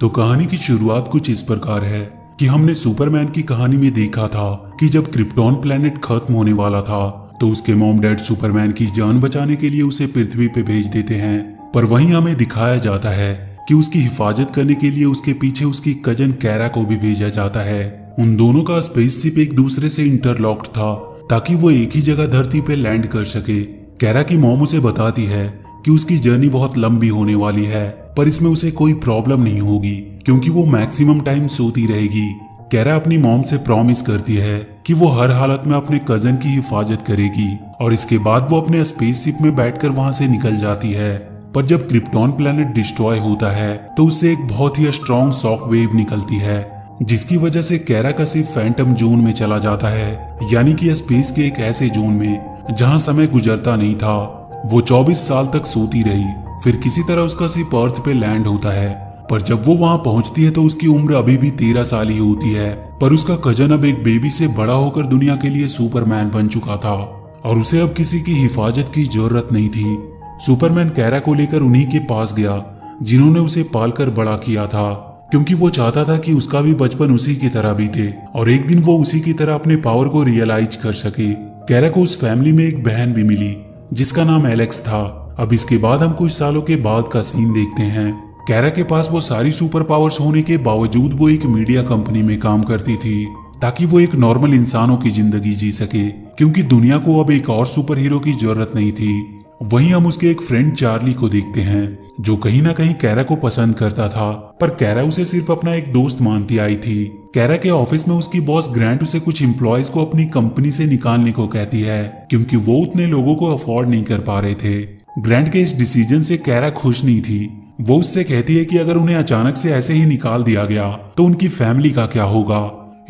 तो कहानी की शुरुआत कुछ इस प्रकार है कि हमने सुपरमैन की कहानी में देखा था कि जब क्रिप्टॉन प्लेनेट खत्म होने वाला था तो उसके मॉम डैड सुपरमैन की जान बचाने के लिए उसे पृथ्वी पे भेज देते हैं। पर वहीं हमें दिखाया जाता है कि उसकी हिफाजत करने के लिए उसके पीछे उसकी कजन कैरा को भी भेजा जाता है। उन दोनों का स्पेसशिप एक दूसरे से इंटरलॉक्ड था ताकि वो एक ही जगह धरती पे लैंड कर सके। कैरा की मॉम उसे बताती है कि उसकी जर्नी बहुत लंबी होने वाली है, पर इसमें उसे कोई प्रॉब्लम नहीं होगी क्योंकि वो मैक्सिमम टाइम सोती रहेगी। कैरा अपनी मॉम से प्रॉमिस करती है कि वो हर हालत में अपने कजन की हिफाजत करेगी और इसके बाद वो अपने स्पेसशिप में बैठकर वहां से निकल जाती है। पर जब क्रिप्टॉन प्लेनेट डिस्ट्रॉय होता है तो उससे एक बहुत ही स्ट्रॉन्ग शॉक वेव निकलती है जिसकी वजह से कैरा का सिर्फ फैंटम जोन में चला जाता है, यानी कि स्पेस के एक ऐसे जोन में जहां समय गुजरता नहीं था। वो 24 साल तक सोती रही, फिर किसी तरह उसका सिर्फ अर्थ पे लैंड होता है। पर जब वो वहां पहुंचती है तो उसकी उम्र अभी भी 13 साल ही होती है। पर उसका कजन अब एक बेबी से बड़ा होकर दुनिया के लिए सुपरमैन बन चुका था और उसे अब किसी की हिफाजत की जरूरत नहीं थी। सुपरमैन कैरा को लेकर उन्हीं के पास गया जिन्होंने उसे पालकर बड़ा किया था, क्योंकि वो चाहता था कि उसका भी बचपन उसी की तरह बीते और एक दिन वो उसी की तरह अपने पावर को रियलाइज कर सके। कैरा को उस फैमिली में एक बहन भी मिली जिसका नाम एलेक्स था। अब इसके बाद हम कुछ सालों के बाद का सीन देखते हैं। कैरा के पास वो सारी सुपर पावर्स होने के बावजूद वो एक मीडिया कंपनी में काम करती थी ताकि वो एक नॉर्मल इंसानों की जिंदगी जी सके, क्योंकि दुनिया को अब एक और सुपर हीरो की जरूरत नहीं थी। वहीं हम उसके एक फ्रेंड चार्ली को देखते हैं जो कहीं ना कहीं कैरा को पसंद करता था, पर कैरा उसे सिर्फ अपना एक दोस्त मानती आई थी। कैरा के ऑफिस में उसकी बॉस ग्रांट उसे कुछ एम्प्लॉयज को अपनी कंपनी से निकालने को कहती है क्योंकि वो उतने लोगों को अफोर्ड नहीं कर पा रहे थे। ग्रांट के इस डिसीजन से कैरा खुश नहीं थी। वो उससे कहती है कि अगर उन्हें अचानक से ऐसे ही निकाल दिया गया तो उनकी फैमिली का क्या होगा।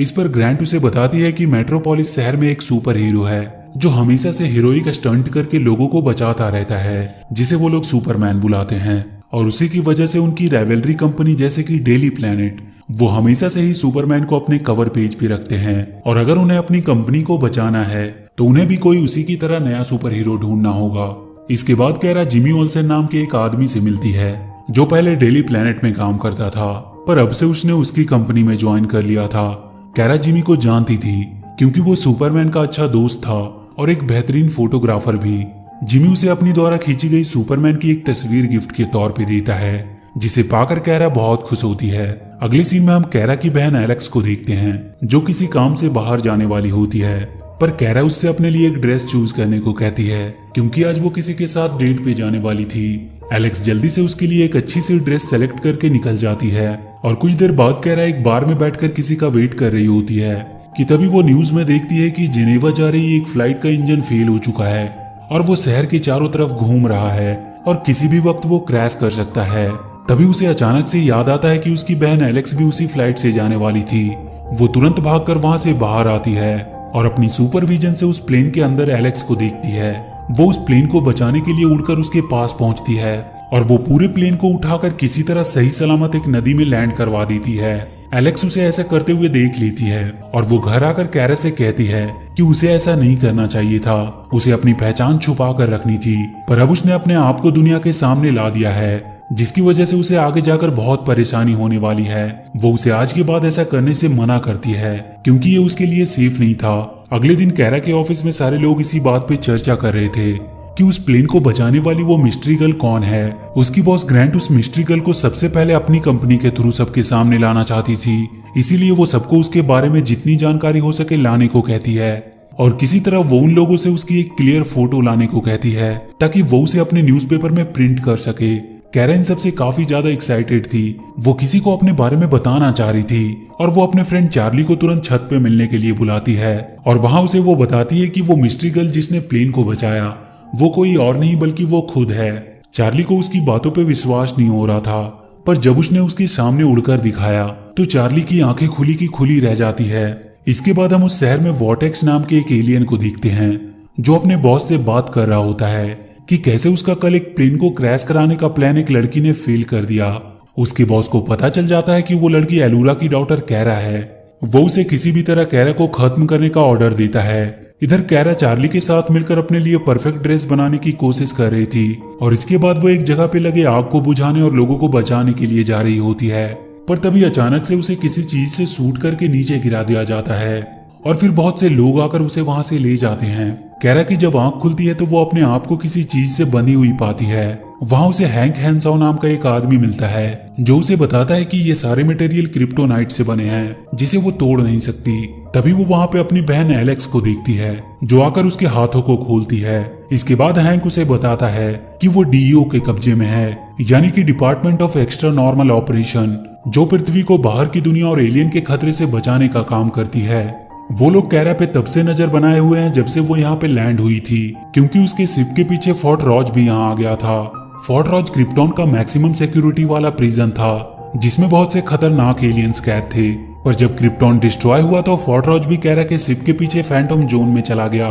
इस पर ग्रांट उसे बताती है कि मेट्रोपोलिस शहर में एक सुपर हीरो है जो हमेशा से हीरोइक स्टंट करके लोगों को बचाता रहता है, जिसे वो लोग सुपरमैन बुलाते हैं। और उसी की वजह से उनकी राइवलरी कंपनी जैसे कि डेली प्लेनेट, वो हमेशा से ही सुपरमैन को अपने कवर पेज पे रखते हैं और अगर उन्हें अपनी कंपनी को बचाना है तो उन्हें भी कोई उसी की तरह नया सुपर हीरो ढूंढना होगा। इसके बाद कैरा जिमी ओल्सन नाम के एक आदमी से मिलती है जो पहले डेली प्लेनेट में काम करता था, पर अब से उसने उसकी कंपनी में ज्वाइन कर लिया था। कैरा जिमी को जानती थी क्योंकि वो सुपरमैन का अच्छा दोस्त था और एक बेहतरीन फोटोग्राफर भी। जिमी उसे अपनी द्वारा खींची गई सुपरमैन की एक तस्वीर गिफ्ट के तौर पे देता है जिसे पाकर कैरा बहुत खुश होती है। अगले सीन में हम कैरा की बहन एलेक्स को देखते हैं जो किसी काम से बाहर जाने वाली होती है, पर कैरा उससे अपने लिए एक ड्रेस चूज करने को कहती है क्योंकि आज वो किसी के साथ डेट पे जाने वाली थी। एलेक्स जल्दी से उसके लिए एक अच्छी सी ड्रेस सेलेक्ट करके निकल जाती है और कुछ देर बाद कैरा एक बार में बैठकर किसी का वेट कर रही होती है कि तभी वो न्यूज में देखती है कि जिनेवा जा रही एक फ्लाइट का इंजन फेल हो चुका है और वो शहर के चारों तरफ घूम रहा है और किसी भी वक्त वो क्रैश कर सकता है। तभी उसे अचानक से याद आता है कि उसकी बहन एलेक्स भी उसी फ्लाइट से जाने वाली थी। वो तुरंत भागकर वहां से बाहर आती है और अपनी सुपरविजन से उस प्लेन के अंदर एलेक्स को देखती है। वो उस प्लेन को बचाने के लिए उड़कर उसके पास पहुंचती है और वो पूरे प्लेन को उठाकर किसी तरह सही सलामत एक नदी में लैंड करवा देती है। एलेक्स उसे ऐसा करते हुए देख लेती है और वो घर आकर कैरा से कहती है कि उसे ऐसा नहीं करना चाहिए था, उसे अपनी पहचान छुपा कर रखनी थी, पर अब उसने अपने आप को दुनिया के सामने ला दिया है जिसकी वजह से उसे आगे जाकर बहुत परेशानी होने वाली है। वो उसे आज के बाद ऐसा करने से मना करती है क्योंकि ये उसके लिए सेफ नहीं था। अगले दिन कैरा के ऑफिस में सारे लोग इसी बात पे चर्चा कर रहे थे कि उस प्लेन को बचाने वाली वो मिस्ट्री गर्ल कौन है। उसकी बॉस ग्रांट उस मिस्ट्री गर्ल को सबसे पहले अपनी कंपनी के थ्रू सबके सामने लाना चाहती थी, इसीलिए वो सबको उसके बारे में जितनी जानकारी हो सके लाने को कहती है और किसी तरह वो उन लोगों से उसकी एक क्लियर फोटो लाने को कहती है ताकि वो उसे अपने न्यूज़पेपर में प्रिंट कर सके। कैरा इन सबसे काफी ज्यादा एक्साइटेड थी। वो किसी को अपने बारे में बताना चाह रही थी और वो अपने फ्रेंड चार्ली को तुरंत छत पे मिलने के लिए बुलाती है और वहां उसे वो बताती है कि वो मिस्ट्री गर्ल जिसने प्लेन को बचाया वो कोई और नहीं बल्कि वो खुद है। चार्ली को उसकी बातों पे विश्वास नहीं हो रहा था, पर जब उसने उसके सामने उड़कर दिखाया तो चार्ली की आंखें खुली की खुली रह जाती है। इसके बाद हम उस शहर में वॉर्टेक्स नाम के एक एलियन को देखते हैं जो अपने बॉस से बात कर रहा होता है कि कैसे उसका कल एक प्लेन को क्रैश कराने का प्लान एक लड़की ने फेल कर दिया। उसके बॉस को पता चल जाता है कि वो लड़की एलूरा की डॉटर कैरा है। वो उसे किसी भी तरह कैरा को खत्म करने का ऑर्डर देता है। इधर कैरा चार्ली के साथ मिलकर अपने लिए परफेक्ट ड्रेस बनाने की कोशिश कर रही थी और इसके बाद वो एक जगह पे लगे आग को बुझाने और लोगों को बचाने के लिए जा रही होती है। पर तभी अचानक से उसे किसी चीज से शूट करके नीचे गिरा दिया जाता है और फिर बहुत से लोग आकर उसे वहां से ले जाते हैं। कैरा की जब आंख खुलती है तो वो अपने आप को किसी चीज से बंधी हुई पाती है। वहां उसे हैंक हैंसॉ नाम का एक आदमी मिलता है जो उसे बताता है कि ये सारे मटेरियल क्रिप्टोनाइट से बने हैं जिसे वो तोड़ नहीं सकती। तभी वो वहां पे अपनी बहन एलेक्स को देखती है जो आकर उसके हाथों को खोलती है। इसके बाद हैंक उसे बताता है कि वो डीईओ के कब्जे में है, यानी कि department of extra normal operation, जो पृथ्वी को बाहर की दुनिया और एलियन के खतरे से बचाने का काम करती है। वो लोग कैरा पे तब से नजर बनाए हुए हैं जब से वो यहाँ पे लैंड हुई थी, क्योंकि उसके शिप के पीछे फोर्ट रॉज भी यहाँ आ गया था। फोर्ट रॉज क्रिप्टॉन का मैक्सिमम सिक्योरिटी वाला प्रिजन था जिसमें बहुत से खतरनाक एलियंस कैद थे। पर जब क्रिप्टॉन डिस्ट्रॉय हुआ तो फोर्ट रॉज भी कैरा के शिप के पीछे फैंटम जोन में चला गया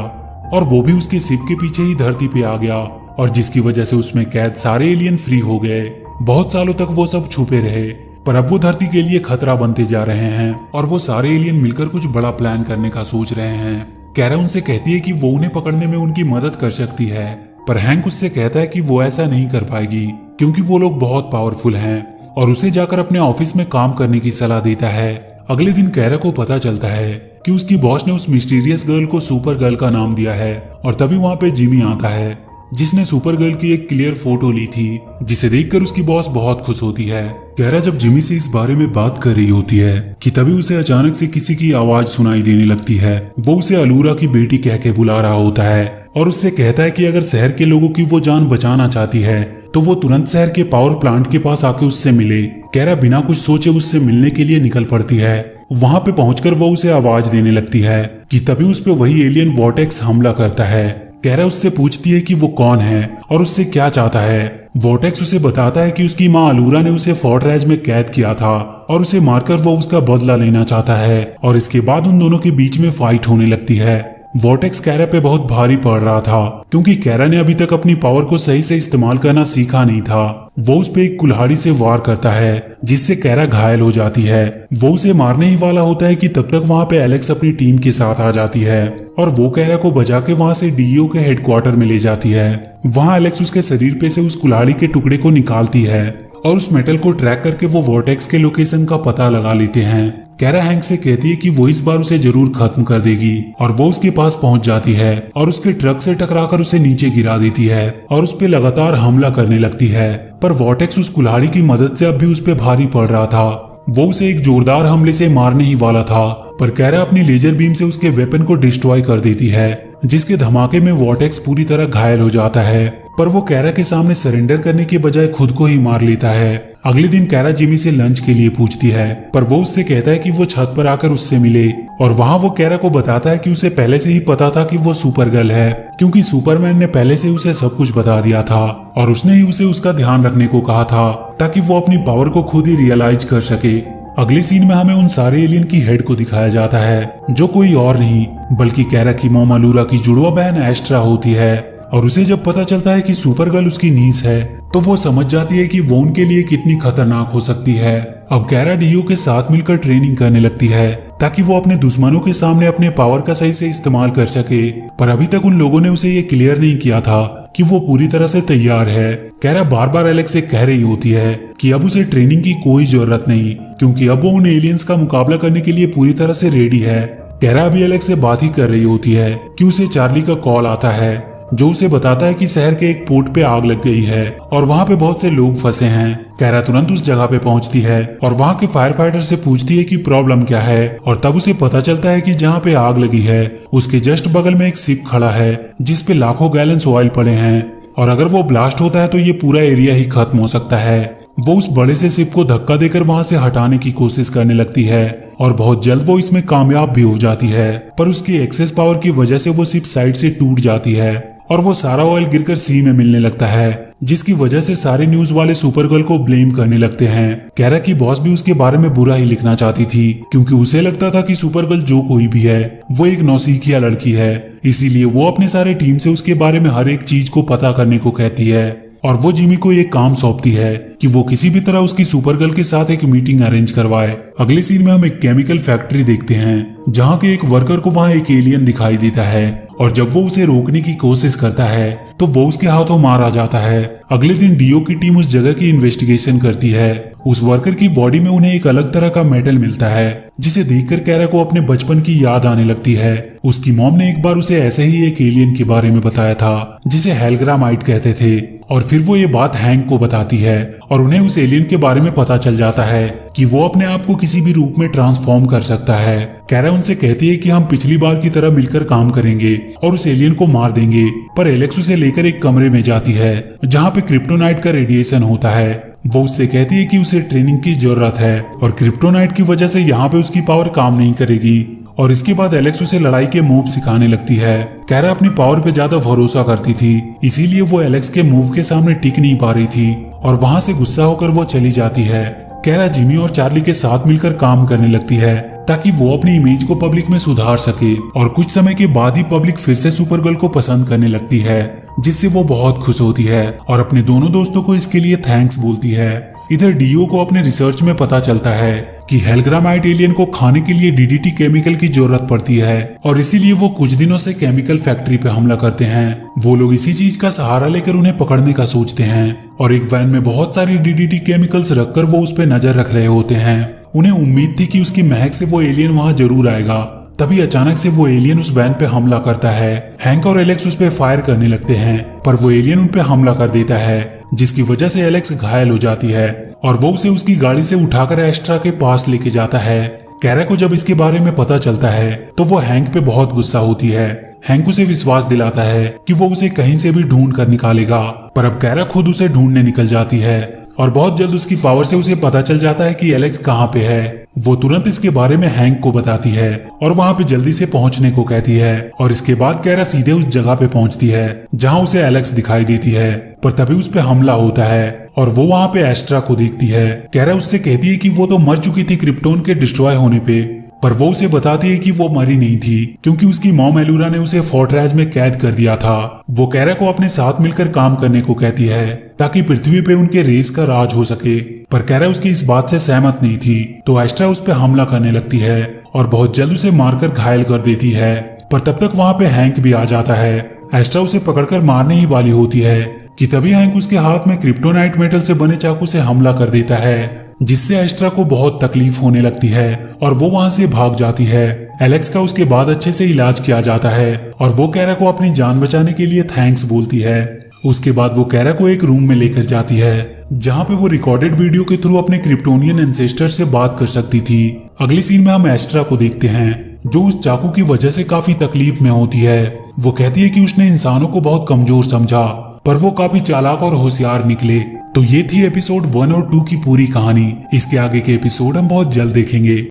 और वो भी उसके शिप के पीछे ही धरती पे आ गया, और जिसकी वजह से उसमें कैद सारे एलियन फ्री हो गए। बहुत सालों तक वो सब छुपे रहे, पर अब वो धरती के लिए खतरा बनते जा रहे हैं और वो सारे एलियन मिलकर कुछ बड़ा प्लान करने का सोच रहे हैं। कैरा उनसे कहती है कि वो उन्हें पकड़ने में उनकी मदद कर सकती है, पर हैंक उससे कहता है कि वो ऐसा नहीं कर पाएगी क्योंकि वो लोग बहुत पावरफुल हैं, और उसे जाकर अपने ऑफिस में काम करने की सलाह देता है। अगले दिन कैरा को पता चलता है कि उसकी बॉस ने उस मिस्टीरियस गर्ल को सुपर गर्ल का नाम दिया है, और तभी वहां पे जिमी आता है जिसने सुपर गर्ल की एक क्लियर फोटो ली थी, जिसे देखकर उसकी बॉस बहुत खुश होती है। कैरा जब जिमी से इस बारे में बात कर रही होती है कि तभी उसे अचानक से किसी की आवाज सुनाई देने लगती है। वो उसे अलूरा की बेटी कह के बुला रहा होता है और उससे कहता है कि अगर शहर के लोगों की वो जान बचाना चाहती है तो वो तुरंत शहर के पावर प्लांट के पास आके उससे मिले। कैरा बिना कुछ सोचे उससे मिलने के लिए निकल पड़ती है। वहां पे पहुंचकर वो उसे आवाज देने लगती है कि तभी उस पे वही एलियन वॉर्टेक्स हमला करता है। कैरा उससे पूछती है कि वो कौन है और उससे क्या चाहता है। वॉर्टेक्स उसे बताता है कि उसकी माँ अलूरा ने उसे फोर्ट रेज में कैद किया था और उसे मारकर वो उसका बदला लेना चाहता है, और इसके बाद उन दोनों के बीच में फाइट होने लगती है। वॉर्टेक्स कैरा पे बहुत भारी पड़ रहा था क्योंकि कैरा ने अभी तक अपनी पावर को सही से इस्तेमाल करना सीखा नहीं था। वो उस पे एक कुल्हाड़ी से वार करता है जिससे कैरा घायल हो जाती है। वो उसे मारने ही वाला होता है कि तब तक वहां पे एलेक्स अपनी टीम के साथ आ जाती है और वो कैरा को बचा के वहां से डीईओ के हेडक्वार्टर में ले जाती है। वहां एलेक्स उसके शरीर पे से उस कुल्हाड़ी के टुकड़े को निकालती है और उस मेटल को ट्रैक करके वो वॉर्टेक्स के लोकेशन का पता लगा लेते हैं। कैरा हैंक से कहती है कि वो इस बार उसे जरूर खत्म कर देगी, और वो उसके पास पहुंच जाती है और उसके ट्रक से टकराकर उसे नीचे गिरा देती है और उस पे लगातार हमला करने लगती है। पर वॉर्टेक्स उस कुल्हाड़ी की मदद से अब भी उस पे भारी पड़ रहा था। वो उसे एक जोरदार हमले से मारने ही वाला था, पर कैरा अपनी लेजर बीम से उसके वेपन को डिस्ट्रॉय कर देती है, जिसके धमाके में वॉर्टेक्स पूरी तरह घायल हो जाता है। पर वो कैरा के सामने सरेंडर करने के बजाय खुद को ही मार लेता है। अगले दिन कैरा जिमी से लंच के लिए पूछती है, पर वो उससे कहता है कि वो छत पर आकर उससे मिले, और वहां वो कैरा को बताता है कि उसे पहले से ही पता था कि वो सुपर गर्ल है, क्योंकि सुपरमैन ने पहले से उसे सब कुछ बता दिया था और उसने ही उसे उसका ध्यान रखने को कहा था ताकि वो अपनी पावर को खुद ही रियलाइज कर सके। अगले सीन में हमें उन सारे एलियन की हेड को दिखाया जाता है जो कोई और नहीं बल्कि कैरा की मॉम अलूरा की जुड़वा बहन एस्ट्रा होती है, और उसे जब पता चलता है कि सुपर गर्ल उसकी नीस है तो वो समझ जाती है कि वो उनके लिए कितनी खतरनाक हो सकती है। अब कैरा डीईओ के साथ मिलकर ट्रेनिंग करने लगती है ताकि वो अपने दुश्मनों के सामने अपने पावर का सही से इस्तेमाल कर सके, पर अभी तक उन लोगों ने उसे ये क्लियर नहीं किया था कि वो पूरी तरह से तैयार है। कैरा बार बार एलेक्स से कह रही होती है कि अब उसे ट्रेनिंग की कोई जरूरत नहीं, क्योंकि अब वो उन एलियंस का मुकाबला करने के लिए पूरी तरह से रेडी है। कैरा अभी एलेक्स से बात ही कर रही होती है कि उसे चार्ली का कॉल आता है जो उसे बताता है कि शहर के एक पोर्ट पे आग लग गई है और वहाँ पे बहुत से लोग फंसे हैं। कैरा तुरंत उस जगह पे पहुंचती है और वहाँ के फायर फाइटर से पूछती है कि प्रॉब्लम क्या है, और तब उसे पता चलता है कि जहाँ पे आग लगी है उसके जस्ट बगल में एक शिप खड़ा है जिस पे लाखों गैलन्स ऑयल पड़े हैं, और अगर वो ब्लास्ट होता है तो ये पूरा एरिया ही खत्म हो सकता है। वो उस बड़े से शिप को धक्का देकर वहां से हटाने की कोशिश करने लगती है और बहुत जल्द वो इसमें कामयाब भी हो जाती है, पर उसकी एक्सेस पावर की वजह से वो शिप साइड से टूट जाती है और वो सारा ऑयल गिरकर सी में मिलने लगता है, जिसकी वजह से सारे न्यूज वाले सुपर गर्ल को ब्लेम करने लगते हैं। कैरा की बॉस भी उसके बारे में बुरा ही लिखना चाहती थी, क्योंकि उसे लगता था कि सुपर गर्ल जो कोई भी है वो एक नौसिखिया लड़की है, इसीलिए वो अपने सारे टीम से उसके बारे में हर एक चीज को पता करने को कहती है। और वो जिमी को एक काम सौंपती है कि वो किसी भी तरह उसकी सुपर गर्ल के साथ एक मीटिंग अरेंज करवाए। अगले सीन में हम एक केमिकल फैक्ट्री देखते हैं जहाँ के एक वर्कर को वहाँ एक एलियन दिखाई देता है, और जब वो उसे रोकने की कोशिश करता है तो वो उसके हाथों मारा जाता है। अगले दिन डीओ की टीम उस जगह की इन्वेस्टिगेशन करती है उस वर्कर की बॉडी में उन्हें एक अलग तरह का मेटल मिलता है जिसे देखकर कैरा को अपने बचपन की याद आने लगती है। उसकी मॉम ने एक बार उसे ऐसे ही एक एलियन के बारे में बताया था जिसे हेलग्रामाइट कहते थे, और फिर वो ये बात हैंक को बताती है और उन्हें उस एलियन के बारे में पता चल जाता है कि वो अपने आप को किसी भी रूप में ट्रांसफॉर्म कर सकता है। कैरा उनसे कहती है कि हम पिछली बार की तरह मिलकर काम करेंगे और उस एलियन को मार देंगे, पर एलेक्स उसे लेकर एक कमरे में जाती है जहाँ पे क्रिप्टोनाइट का रेडिएशन होता है। वो उससे कहती है कि उसे ट्रेनिंग की जरूरत है और क्रिप्टोनाइट की वजह से यहाँ पे उसकी पावर काम नहीं करेगी। और इसके बाद एलेक्स उसे लड़ाई के मूव सिखाने लगती है। कैरा अपनी पावर पे ज्यादा भरोसा करती थी, इसीलिए वो एलेक्स के मूव के सामने टिक नहीं पा रही थी और वहां से गुस्सा होकर वो चली जाती है। कैरा जिमी और चार्ली के साथ मिलकर काम करने लगती है ताकि वो अपनी इमेज को पब्लिक में सुधार सके, और कुछ समय के बाद ही पब्लिक फिर से सुपरगर्ल को पसंद करने लगती है, जिससे वो बहुत खुश होती है और अपने दोनों दोस्तों को इसके लिए थैंक्स बोलती है। इधर डीओ को अपने रिसर्च में पता चलता है कि हेलग्रामाइट एलियन को खाने के लिए डीडीटी केमिकल की जरूरत पड़ती है और इसीलिए वो कुछ दिनों से केमिकल फैक्ट्री पे हमला करते हैं। वो लोग इसी चीज का सहारा लेकर उन्हें पकड़ने का सोचते हैं और एक वैन में बहुत सारी डीडीटी केमिकल्स रखकर वो उस पर नजर रख रहे होते हैं। उन्हें उम्मीद थी कि उसकी महक से वो एलियन वहां जरूर आएगा। तभी अचानक से वो एलियन उस वैन पे हमला करता है। हैंक और एलेक्स उस पे फायर करने लगते हैं, पर वो एलियन उन पे हमला कर देता है, जिसकी वजह से एलेक्स घायल हो जाती है और वो उसे उसकी गाड़ी से उठाकर एस्ट्रा के पास लेके जाता है। कैरा को जब इसके बारे में पता चलता है तो वो हैंक पे बहुत गुस्सा होती है। हैंक उसे विश्वास दिलाता है कि वो उसे कहीं से भी ढूंढ कर निकालेगा, पर अब कैरा खुद उसे ढूंढने निकल जाती है और बहुत जल्द उसकी पावर से उसे पता चल जाता है कि एलेक्स कहाँ पे है। वो तुरंत इसके बारे में हैंक को बताती है और वहाँ पे जल्दी से पहुँचने को कहती है, और इसके बाद कैरा सीधे उस जगह पे पहुँचती है जहाँ उसे एलेक्स दिखाई देती है, पर तभी उस पे हमला होता है और वो वहाँ पे एस्ट्रा को देखती है। कैरा उससे कहती है कि वो तो मर चुकी थी क्रिप्टोन के डिस्ट्रॉय होने पे, पर वो उसे बताती है कि वो मरी नहीं थी क्योंकि उसकी मॉम एलुरा ने उसे फोर्टरेज में कैद कर दिया था। वो कैरा को अपने साथ मिलकर काम करने को कहती है ताकि पृथ्वी पे उनके रेस का राज हो सके, पर कैरा उसकी इस बात से सहमत नहीं थी, तो एस्ट्रा उस पर हमला करने लगती है और बहुत जल्द उसे मारकर घायल कर देती है। पर तब तक वहाँ पे हैंक भी आ जाता है। एस्ट्रा उसे पकड़कर मारने ही वाली होती है कि तभी हैंक उसके हाथ में क्रिप्टोनाइट मेटल से बने चाकू से हमला कर देता है, जिससे एस्ट्रा को बहुत तकलीफ होने लगती है और वो वहां से भाग जाती है। एलेक्स का उसके बाद अच्छे से इलाज किया जाता है और वो कैरा को अपनी जान बचाने के लिए थैंक्स बोलती है। उसके बाद वो कैरा को एक रूम में लेकर जाती है जहां पे वो रिकॉर्डेड वीडियो के थ्रू अपने क्रिप्टोनियन एंसेस्टर से बात कर सकती थी। अगली सीन में हम एस्ट्रा को देखते हैं जो उस चाकू की वजह से काफी तकलीफ में होती है। वो कहती है कि उसने इंसानों को बहुत कमजोर समझा, पर वो काफी चालाक और होशियार निकले। तो ये थी एपिसोड 1 और 2 की पूरी कहानी। इसके आगे के एपिसोड हम बहुत जल्द देखेंगे।